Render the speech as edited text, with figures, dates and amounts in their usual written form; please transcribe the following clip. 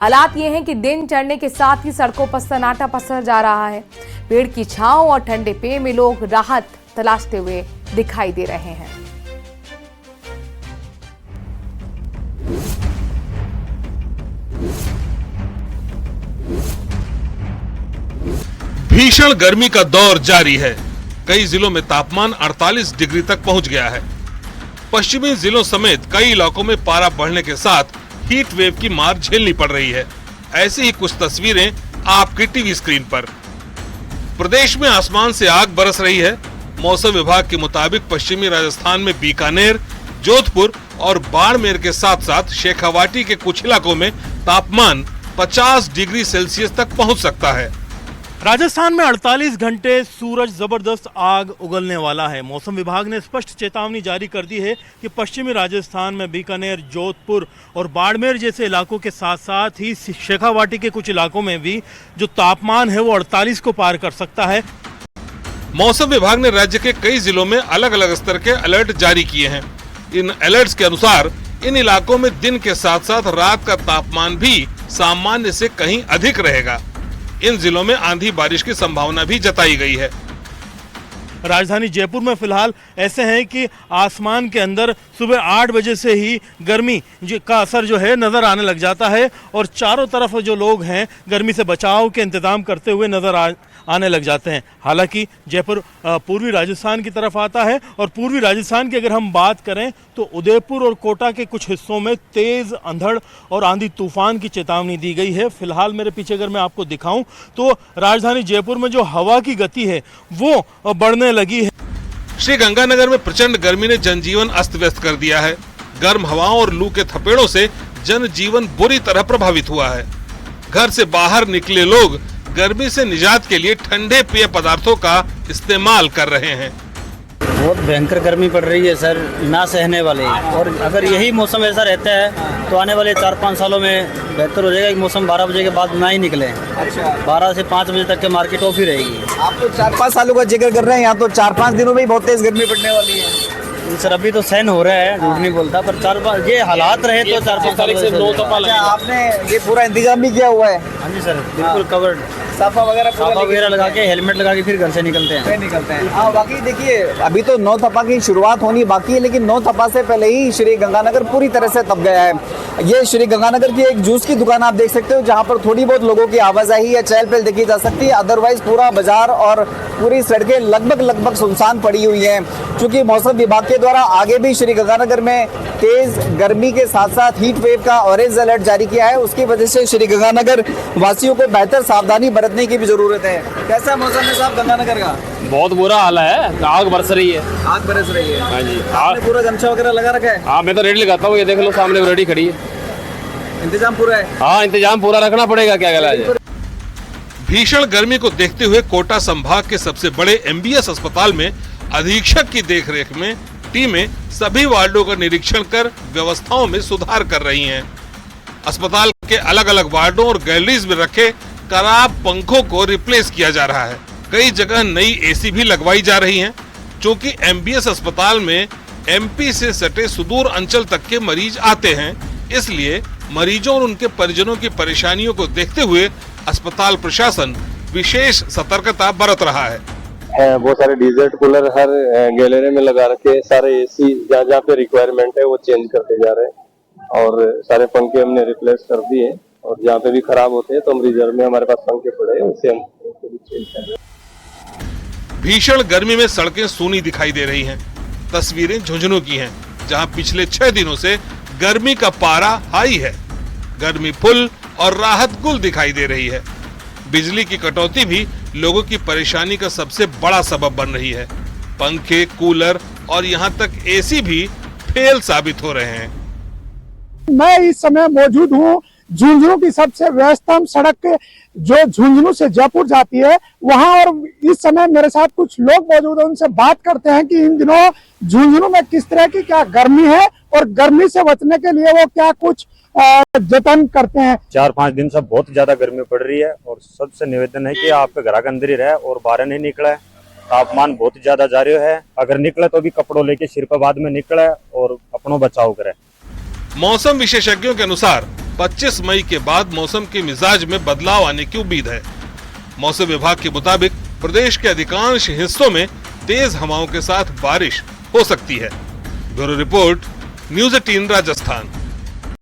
हालात ये हैं कि दिन चढ़ने के साथ ही सड़कों पर सन्नाटा पसर जा रहा है। पेड़ की छांव और ठंडे पेय में लोग राहत तलाशते हुए दिखाई दे रहे हैं। भीषण गर्मी का दौर जारी है। कई जिलों में तापमान 48 डिग्री तक पहुंच गया है। पश्चिमी जिलों समेत कई इलाकों में पारा बढ़ने के साथ हीट वेव की मार झेलनी पड़ रही है। ऐसी ही कुछ तस्वीरें आपकी टीवी स्क्रीन पर। प्रदेश में आसमान से आग बरस रही है। मौसम विभाग के मुताबिक पश्चिमी राजस्थान में बीकानेर, जोधपुर और बाड़मेर के साथ साथ शेखावाटी के कुछ इलाकों में तापमान 50 डिग्री सेल्सियस तक पहुंच सकता है। राजस्थान में 48 घंटे सूरज जबरदस्त आग उगलने वाला है। मौसम विभाग ने स्पष्ट चेतावनी जारी कर दी है कि पश्चिमी राजस्थान में बीकानेर, जोधपुर और बाड़मेर जैसे इलाकों के साथ साथ ही शेखावाटी के कुछ इलाकों में भी जो तापमान है वो 48 को पार कर सकता है। मौसम विभाग ने राज्य के कई जिलों में अलग अलग स्तर के अलर्ट जारी किए हैं। इन अलर्ट्स के अनुसार इन इलाकों में दिन के साथ साथ रात का तापमान भी सामान्य से कहीं अधिक रहेगा। इन जिलों में आंधी बारिश की संभावना भी जताई गई है। राजधानी जयपुर में फिलहाल ऐसे हैं कि आसमान के अंदर सुबह 8 बजे से ही गर्मी का असर जो है नज़र आने लग जाता है और चारों तरफ जो लोग हैं गर्मी से बचाव के इंतजाम करते हुए नज़र आने लग जाते हैं। हालांकि जयपुर पूर्वी राजस्थान की तरफ आता है और पूर्वी राजस्थान की अगर हम बात करें तो उदयपुर और कोटा के कुछ हिस्सों में तेज़ अंधड़ और आंधी तूफान की चेतावनी दी गई है। फिलहाल मेरे पीछे अगर मैं आपको दिखाऊं तो राजधानी जयपुर में जो हवा की गति है वो बढ़ने लगी है। श्रीगंगानगर में प्रचंड गर्मी ने जनजीवन अस्त व्यस्त कर दिया है। गर्म हवाओं और लू के थपेड़ों से जनजीवन बुरी तरह प्रभावित हुआ है। घर से बाहर निकले लोग गर्मी से निजात के लिए ठंडे पेय पदार्थों का इस्तेमाल कर रहे हैं। बहुत भयंकर गर्मी पड़ रही है सर, ना सहने वाले। और अगर यही मौसम ऐसा रहता है तो आने वाले 4-5 सालों में बेहतर हो जाएगा कि मौसम 12 बजे के बाद ना ही निकले। अच्छा, 12 से 5 बजे तक के मार्केट ऑफ ही रहेगी। आप तो 4-5 सालों का जिक्र कर रहे हैं, यहाँ तो 4-5 दिनों में ही बहुत तेज गर्मी पड़ने वाली है। सर अभी तो सहन हो रहा है, झूठ नहीं बोलता, पर 4-5 ये हालात रहे तो 4-5 तारीख से 9 तपा अच्छा, आपने ये पूरा इंतजाम भी किया हुआ है? हाँ जी सर, बिल्कुल कवर्ड, साफा वगैरह लगा के हेलमेट लगा के फिर घर से निकलते हैं। हाँ, बाकी देखिए अभी तो 9 तपा की शुरुआत होनी बाकी है, लेकिन 9 तपा से पहले ही श्री गंगानगर पूरी तरह से तप गया है। ये श्री गंगानगर की एक जूस की दुकान आप देख सकते हो, जहाँ पर थोड़ी बहुत लोगों की आवाजाही या चहल पहल देखी जा सकती है। अदरवाइज पूरा बाजार और पूरी सड़कें लगभग सुनसान पड़ी हुई हैं। क्योंकि मौसम विभाग के द्वारा आगे भी श्री गंगानगर में तेज गर्मी के साथ साथ हीट वेव का ऑरेंज अलर्ट जारी किया है। उसकी वजह से श्री गंगानगर वासियों को बेहतर सावधानी बरतने की भी जरूरत है। कैसा मौसम है साहब गंगानगर का? बहुत बुरा हाल है, आग बरस रही है। आग बरस रही है? हाँ जी। आपने पूरा गमछा वगैरह लगा रखा है? हाँ, मैं तो रेडी लगाता हूँ, ये देख लो सामने रेडी खड़ी है। इंतजाम पूरा है? हाँ, इंतजाम पूरा रखना पड़ेगा, क्या कहला है। भीषण गर्मी को देखते हुए कोटा संभाग के सबसे बड़े एमबीएस अस्पताल में अधीक्षक की देखरेख में टीमें सभी वार्डों का निरीक्षण कर व्यवस्थाओं में सुधार कर रही हैं। अस्पताल के अलग अलग वार्डों और गैलरीज में रखे खराब पंखों को रिप्लेस किया जा रहा है। कई जगह नई एसी भी लगवाई जा रही हैं। क्योंकि एमबीएस अस्पताल में एमपी से सटे सुदूर अंचल तक के मरीज आते हैं, इसलिए मरीजों और उनके परिजनों की परेशानियों को देखते हुए अस्पताल प्रशासन विशेष सतर्कता बरत रहा है। बहुत सारे डीजल कूलर हर गैलरी में लगा रखे, सारे एसी जहाँ जहाँ पे रिक्वायरमेंट है वो चेंज करते जा रहे हैं और सारे पंखे हमने रिप्लेस कर दिए और जहाँ पे भी खराब होते हैं तो हम रिजर्व में हमारे पास पंखे पड़े हैं, उससे हम चेंज कर रहे हैं। भीषण गर्मी में सड़कें सूनी दिखाई दे रही हैं। तस्वीरें झुंझुनू की हैं, जहां पिछले 6 दिनों से गर्मी का पारा हाई है। गर्मी फुल और राहत गुल दिखाई दे रही है। बिजली की कटौती भी लोगों की परेशानी का सबसे बड़ा सबब बन रही है। पंखे, कूलर और यहां तक एसी भी फेल साबित हो रहे हैं। मैं इस समय मौजूद हूँ झुंझुनू की सबसे व्यस्तम सड़क जो झुंझुनू से जयपुर जाती है वहां, और इस समय मेरे साथ कुछ लोग मौजूद हैं। उनसे बात करते हैं कि इन दिनों झुंझुनू में किस तरह की क्या गर्मी है और गर्मी से बचने के लिए वो क्या कुछ जतन करते हैं। 4-5 दिन से बहुत ज्यादा गर्मी पड़ रही है और सबसे निवेदन है कि आप घर के अंदर ही रहे और बाहर नहीं निकले। तापमान बहुत ज्यादा जारी है, अगर निकले तो भी कपड़ों लेके सिर पर बाद में निकले और अपनों बचाव करे। मौसम विशेषज्ञों के अनुसार 25 मई के बाद मौसम के मिजाज में बदलाव आने की उम्मीद है। मौसम विभाग के मुताबिक प्रदेश के अधिकांश हिस्सों में तेज हवाओं के साथ बारिश हो सकती है। Bureau report, news 18 Rajasthan.